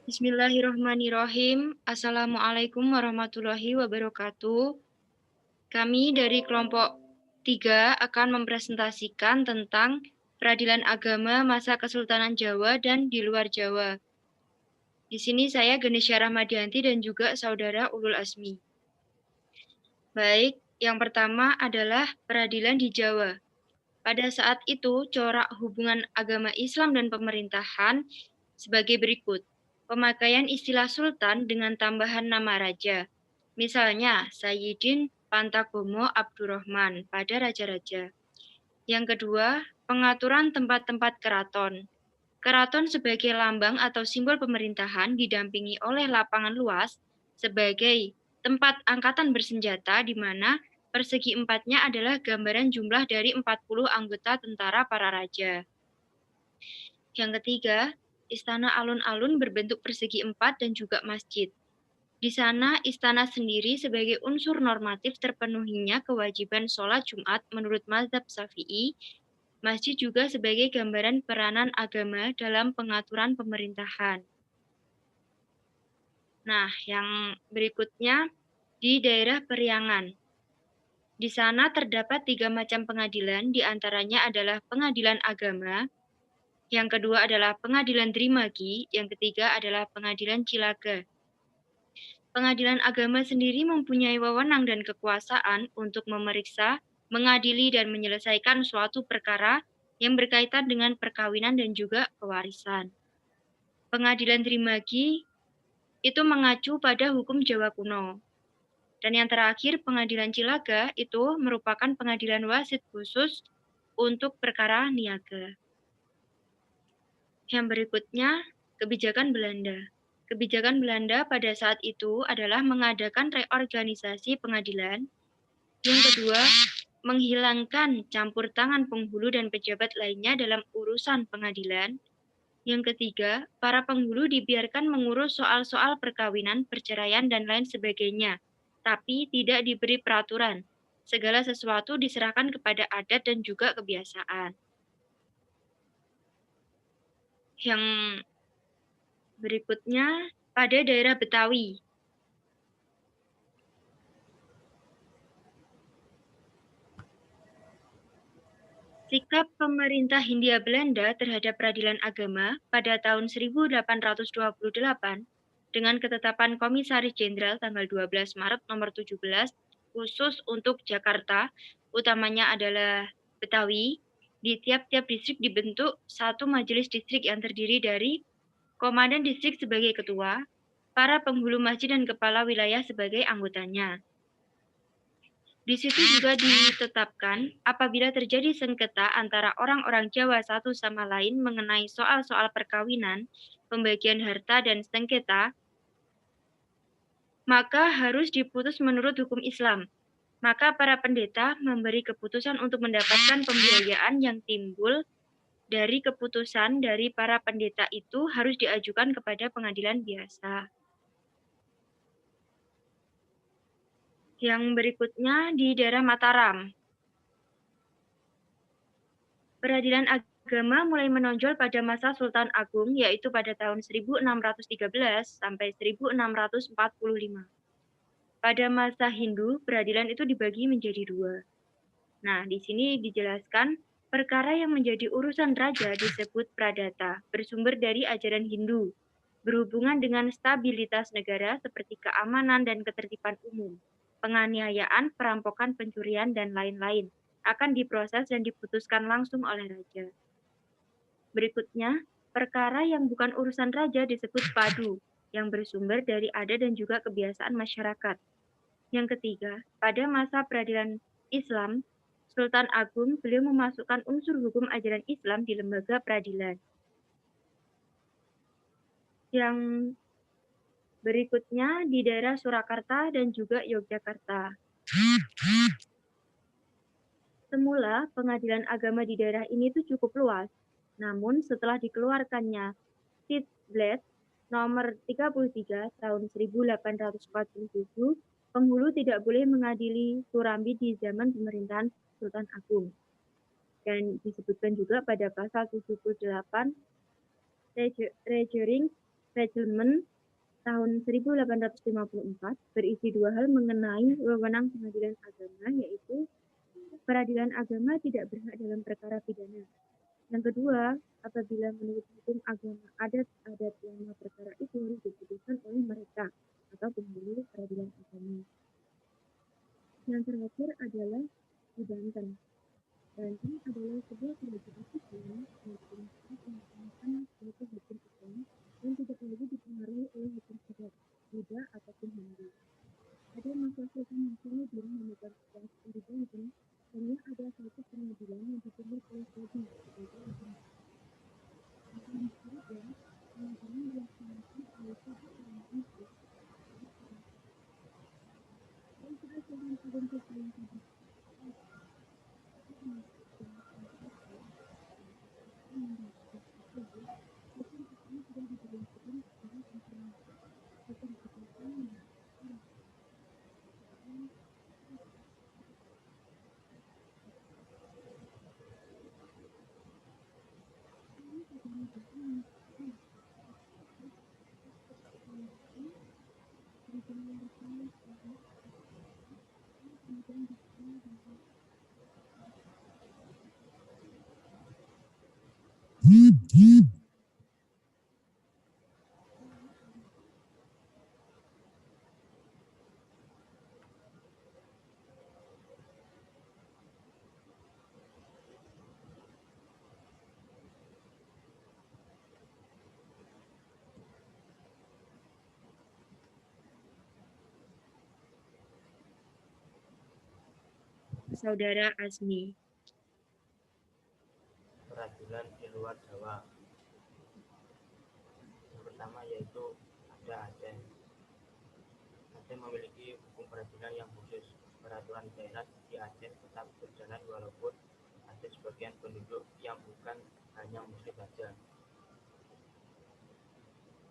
Bismillahirrahmanirrahim. Assalamualaikum warahmatullahi wabarakatuh. Kami dari kelompok 3 akan mempresentasikan tentang peradilan agama masa Kesultanan Jawa dan di luar Jawa. Di sini saya Ganesha Rahmadianti dan juga saudara Ulul Asmi. Baik, yang pertama adalah peradilan di Jawa. Pada saat itu, corak hubungan agama Islam dan pemerintahan sebagai berikut. Pemakaian istilah sultan dengan tambahan nama raja. Misalnya, Sayyidin Pantagomo Abdurrahman pada raja-raja. Yang kedua, pengaturan tempat-tempat keraton. Keraton sebagai lambang atau simbol pemerintahan didampingi oleh lapangan luas sebagai tempat angkatan bersenjata di mana persegi empatnya adalah gambaran jumlah dari 40 anggota tentara para raja. Yang ketiga, istana alun-alun berbentuk persegi empat dan juga masjid. Di sana, istana sendiri sebagai unsur normatif terpenuhinya kewajiban sholat Jumat menurut mazhab Syafi'i. Masjid juga sebagai gambaran peranan agama dalam pengaturan pemerintahan. Nah, yang berikutnya di daerah Periangan. Di sana terdapat 3 macam pengadilan, di antaranya adalah pengadilan agama, yang kedua adalah pengadilan Drimagi, yang ketiga adalah pengadilan Cilaga. Pengadilan agama sendiri mempunyai wewenang dan kekuasaan untuk memeriksa, mengadili, dan menyelesaikan suatu perkara yang berkaitan dengan perkawinan dan juga pewarisan. Pengadilan Drimagi itu mengacu pada hukum Jawa kuno. Dan yang terakhir, pengadilan Cilaga itu merupakan pengadilan wasit khusus untuk perkara niaga. Yang berikutnya, kebijakan Belanda. Kebijakan Belanda pada saat itu adalah mengadakan reorganisasi pengadilan. Yang kedua, menghilangkan campur tangan penghulu dan pejabat lainnya dalam urusan pengadilan. Yang ketiga, para penghulu dibiarkan mengurus soal-soal perkawinan, perceraian, dan lain sebagainya, tapi tidak diberi peraturan. Segala sesuatu diserahkan kepada adat dan juga kebiasaan. Yang berikutnya, pada daerah Betawi. Sikap pemerintah Hindia Belanda terhadap peradilan agama pada tahun 1828 dengan ketetapan Komisaris Jenderal tanggal 12 Maret nomor 17 khusus untuk Jakarta, utamanya adalah Betawi, di tiap-tiap distrik dibentuk satu majelis distrik yang terdiri dari komandan distrik sebagai ketua, para penghulu masjid dan kepala wilayah sebagai anggotanya. Di situ juga ditetapkan apabila terjadi sengketa antara orang-orang Jawa satu sama lain mengenai soal-soal perkawinan, pembagian harta, dan sengketa, maka harus diputus menurut hukum Islam. Maka para pendeta memberi keputusan untuk mendapatkan pembiayaan yang timbul dari keputusan dari para pendeta itu harus diajukan kepada pengadilan biasa. Yang berikutnya di daerah Mataram. Peradilan agama mulai menonjol pada masa Sultan Agung, yaitu pada tahun 1613 sampai 1645. Pada masa Hindu, peradilan itu dibagi menjadi dua. Nah, di sini dijelaskan perkara yang menjadi urusan raja disebut pradata, bersumber dari ajaran Hindu, berhubungan dengan stabilitas negara seperti keamanan dan ketertiban umum, penganiayaan, perampokan, pencurian, dan lain-lain, akan diproses dan diputuskan langsung oleh raja. Berikutnya, perkara yang bukan urusan raja disebut padu, yang bersumber dari adat dan juga kebiasaan masyarakat. Yang ketiga, pada masa peradilan Islam, Sultan Agung beliau memasukkan unsur hukum ajaran Islam di lembaga peradilan. Yang berikutnya di daerah Surakarta dan juga Yogyakarta. Semula, pengadilan agama di daerah ini tuh cukup luas. Namun setelah dikeluarkannya Titblet nomor 33 tahun 1847, penghulu tidak boleh mengadili Surambi di zaman pemerintahan Sultan Agung. Dan disebutkan juga pada pasal 78 Regering Reglement tahun 1854 berisi dua hal mengenai wewenang pengadilan agama, yaitu peradilan agama tidak berhak dalam perkara pidana. Yang kedua, apabila menurut hukum agama adat yang perkara itu harus diputuskan oleh mereka atau penghulu peradilan agama. Yang terakhir adalah di Banten. Banten adalah sebuah kerajaan Islam yang menggunakan suatu hukum Islam yang tidak lagi dipengaruhi oleh hukum adat, Buddha ataupun Hindu. Ada masalah yang sangat menemukan situasi di Banten, hanya ada satu pengadilan yang dipimpin oleh Kodi sebagai hakim. Akan dicurigai, pengadilan dilaksanakan oleh Kodi orang Islam dan sudah sering identifikasi yang tadi. Saudara Azmi. Peradilan di luar Jawa. Yang pertama yaitu ada Aceh. Aceh memiliki hukum peradilan yang khusus. Peraturan daerah di Aceh tetap berjalan walaupun ada sebagian penduduk yang bukan hanya muslim saja.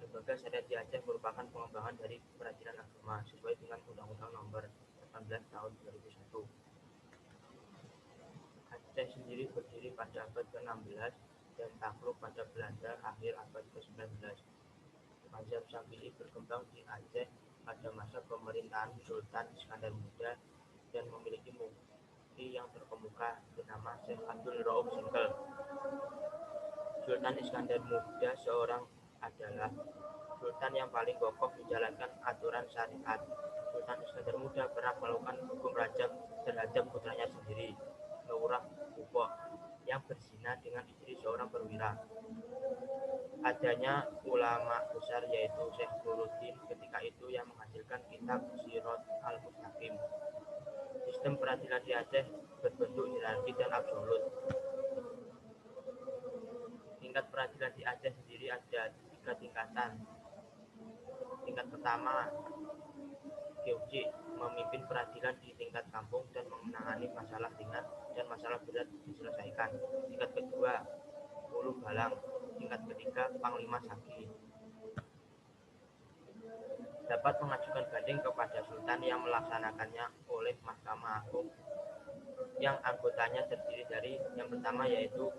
Lembaga syariat di Aceh merupakan pengembangan dari peradilan agama sesuai dengan Undang-Undang Nomor 18 Tahun 2001. Aceh sendiri berdiri pada abad ke-16 dan takluk pada Belanda akhir abad ke-19. Mazhab Syafi'i berkembang di Aceh pada masa pemerintahan Sultan Iskandar Muda dan memiliki mufti yang terkemuka bernama Syekh Abdul Rauf Singkel. Sultan Iskandar Muda adalah sultan yang paling kokoh menjalankan aturan syariat. Sultan Iskandar Muda pernah melakukan hukum rajam terhadap putranya sendiri, Lurah Upok, yang berzina dengan istri seorang perwira. Adanya ulama besar yaitu Syekh Nuruddin ketika itu yang menghasilkan kitab Sirat Al-Mustaqim. Sistem peradilan di Aceh berbentuk hierarki dan absolut. Tingkat peradilan di Aceh sendiri ada 3 tingkatan. Tingkat pertama, GOC memimpin peradilan di tingkat kampung dan menangani masalah ringan dan masalah berat diselesaikan. Tingkat kedua, Ulu Balang. Tingkat ketiga, Panglima Sagi. Dapat mengajukan banding kepada Sultan yang melaksanakannya oleh Mahkamah Agung yang anggotanya terdiri dari yang pertama yaitu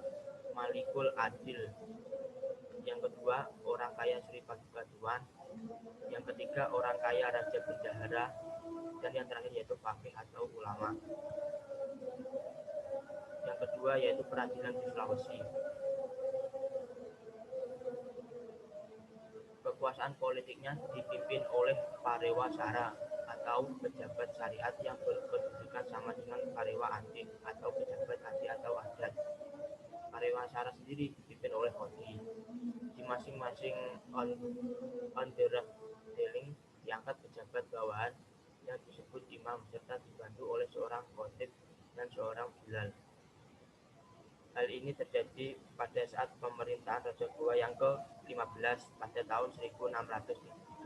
Malikul Adil, yang kedua orang kaya Sri Paduka Tuan, yang ketiga orang kaya Raja Bendahara, dan yang terakhir yaitu Fakih atau ulama. Yang kedua yaitu peradilan di Sulawesi. Kekuasaan politiknya dipimpin oleh Parewa Sara atau pejabat syariat yang berkedudukan sama dengan Parewa Adik atau pejabat adik atau adat. Parewa Sara sendiri dipimpin oleh Kodi. Di masing-masing underdeling diangkat pejabat bawahan yang disebut imam serta dibantu oleh seorang khotib dan seorang bilal. Hal ini terjadi pada saat pemerintahan Raja Goa yang ke-15 pada tahun 1637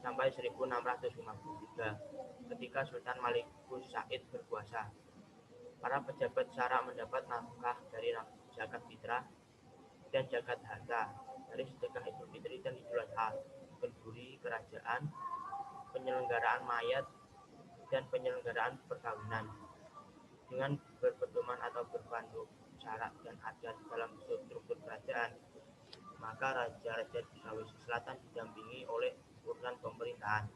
sampai 1653 ketika Sultan Malikus Said berkuasa. Para pejabat syara mendapat nafkah dari zakat fitrah dan zakat harta, dari sedekah Idul Fitri dan Idul Adha, kenduri kerajaan, penyelenggaraan mayat, dan penyelenggaraan perkawinan. Dengan berpedoman atau berpandu syarat dan adat dalam struktur kerajaan, maka raja-raja di Sulawesi Selatan didampingi oleh urusan pemerintahan.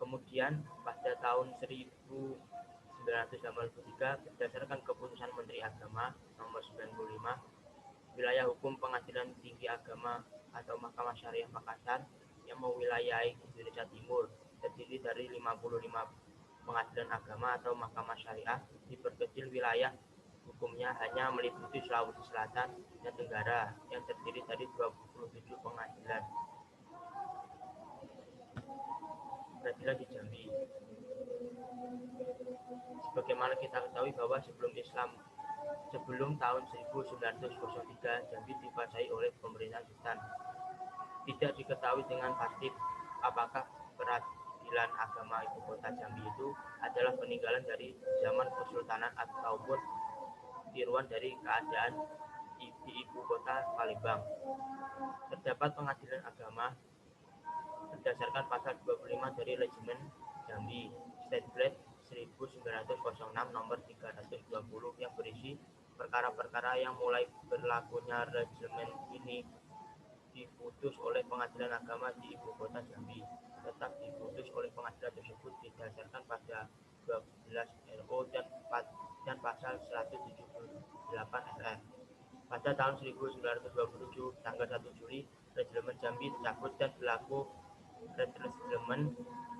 Kemudian pada tahun 1983 berdasarkan keputusan Menteri Agama nomor 95, wilayah hukum Pengadilan Tinggi Agama atau Mahkamah Syariah Makassar yang mewilayahi Indonesia Timur terdiri dari 55 pengadilan agama atau mahkamah syariah diperkecil wilayah hukumnya hanya meliputi Sulawesi Selatan dan Tenggara yang terdiri dari 27 pengadilan. Peradilan di Jambi. Sebagaimana kita ketahui bahwa sebelum tahun 1903 Jambi dikuasai oleh pemerintahan Sultan. Tidak diketahui dengan pasti apakah peradilan agama ibu kota Jambi itu adalah peninggalan dari zaman Kesultanan ataupun tiruan dari keadaan di ibu kota Palembang. Terdapat pengadilan agama berdasarkan pasal 25 dari Regimen Jambi Statblad 1906 nomor 320 yang berisi perkara-perkara yang mulai berlakunya regimen ini diputus oleh pengadilan agama di ibu kota Jambi, tetap diputus oleh pengadilan tersebut didasarkan pada 12 RO dan pasal 178 SR. Pada tahun 1927, tanggal 1 Juli, Regimen Jambi dicabut dan berlaku Regimen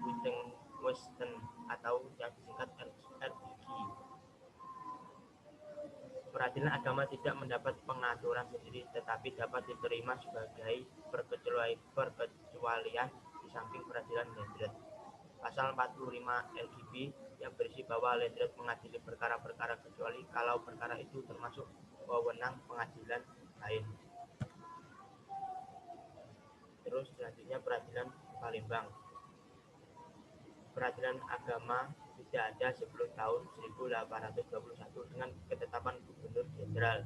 Wittenwesen atau yang disingkat RWG. Peradilan agama tidak mendapat pengaturan sendiri tetapi dapat diterima sebagai perkecualian di samping peradilan Landrat. Pasal 45 LGB yang berisi bahwa Landrat mengadili perkara-perkara kecuali kalau perkara itu termasuk wewenang pengadilan lain. Terus selanjutnya peradilan Palembang. Peradilan agama tidak ada sebelum tahun 1821 dengan ketetapan Gubernur Jenderal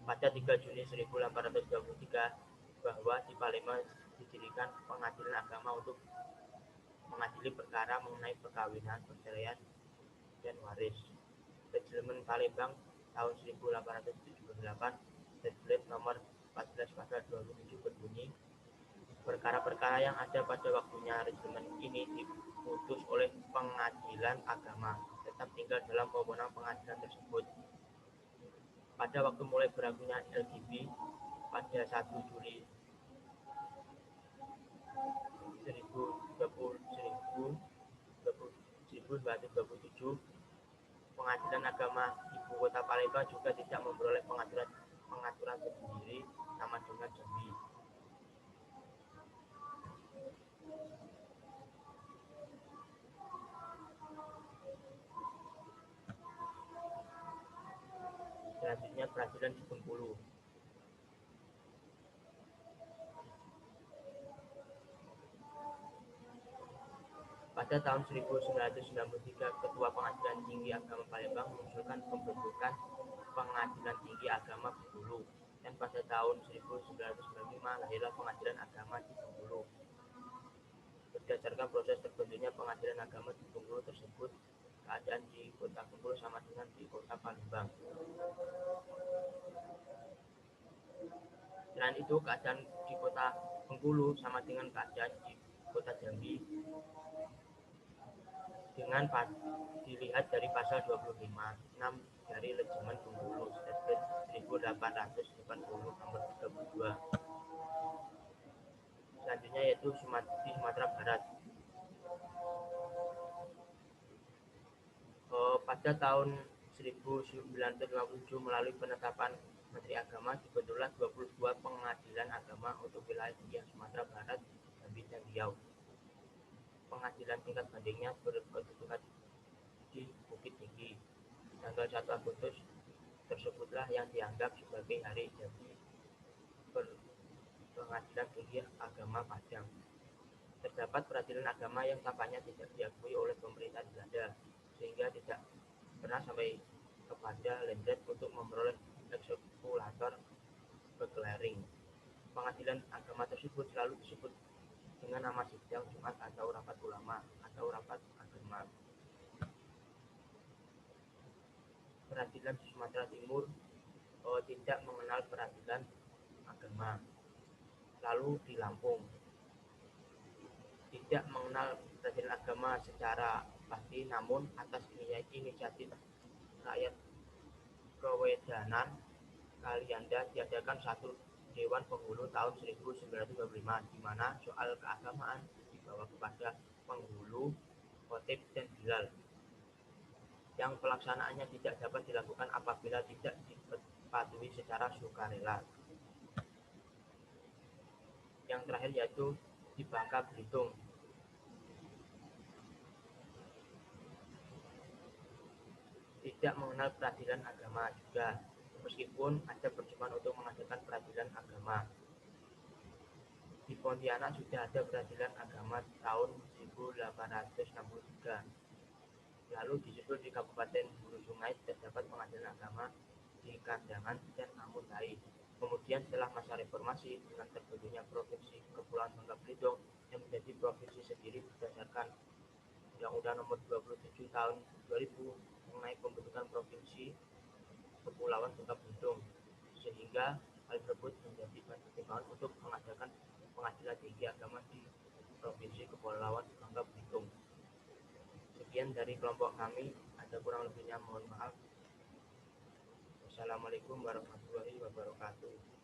pada 3 Juni 1823 bahwa di Palembang didirikan pengadilan agama untuk mengadili perkara mengenai perkawinan, perceraian, dan waris. Regimen Palembang tahun 1878 Statblad nomor 14 pasal 27 berbunyi, perkara-perkara yang ada pada waktunya regimen ini diputus oleh pengadilan agama tetap tinggal dalam wewenang pengadilan tersebut. Pada waktu mulai berlakunya LGB pada 1 Juli 1927, pengadilan agama ibu kota Palembang juga tidak memperoleh pengaturan tersendiri sama dengan Jambi. Selanjutnya peradilan di Bengkulu. Pada tahun 1993, Ketua Pengadilan Tinggi Agama Palembang mengusulkan pembentukan Pengadilan Tinggi Agama Bengkulu, dan pada tahun 1995 lahirlah Pengadilan Agama di Bengkulu. Berdasarkan proses terbentuknya Pengadilan Agama di Bengkulu tersebut, keadaan di kota Bengkulu sama dengan di kota Palembang. Selain itu, keadaan di kota Bengkulu sama dengan keadaan di kota Jambi dengan dilihat dari pasal 25 6 dari Regimen Bengkulu Statblad 1880 nomor 32. Selanjutnya yaitu di Sumatera Barat. Pada tahun 1957 melalui penetapan Menteri Agama dibentuklah 22 pengadilan agama untuk wilayah tinggi Sumatera Barat, Jambi dan Riau. Pengadilan tingkat bandingnya berkedudukan di Bukit Tinggi. Tanggal 1 Agustus tersebutlah yang dianggap sebagai hari jadi Pengadilan Tinggi Agama Padang. Terdapat peradilan agama yang tampaknya tidak diakui oleh pemerintah Belanda, sehingga tidak pernah sampai kepada Landrat untuk memperoleh eksekulator berkeliling. Pengadilan agama tersebut selalu disebut dengan nama sidang Jumat atau rapat ulama atau rapat agama. Peradilan di Sumatera Timur tidak mengenal peradilan agama. Lalu di Lampung, tidak mengenal peradilan agama secara pasti, namun atas inisiatif rakyat Kewedanan Kalianda diadakan satu Dewan Penghulu tahun 1925, di mana soal keagamaan dibawa kepada penghulu, khotib, dan bilal, yang pelaksanaannya tidak dapat dilakukan apabila tidak dipatuhi secara sukarela. Yang terakhir yaitu di Bangka Belitung, tidak mengenal peradilan agama juga, meskipun ada perjumpaan untuk mengadakan peradilan agama. Di Pontianak sudah ada peradilan agama tahun 1863. Lalu disusul di Kabupaten Hulu Sungai terdapat pengadilan agama di Kandangan dan Amutai. Kemudian setelah masa reformasi dengan terbentuknya Provinsi Kepulauan Bangka Belitung yang menjadi provinsi sendiri berdasarkan Undang-Undang Nomor 27 Tahun 2000 mengenai pembentukan Provinsi Kepulauan Bangka Belitung, sehingga hal tersebut menjadi pertimbangan untuk mengadakan pengadilan tinggi agama di Provinsi Kepulauan Bangka Belitung. Sekian dari kelompok kami, ada kurang lebihnya mohon maaf. Wassalamualaikum warahmatullahi wabarakatuh.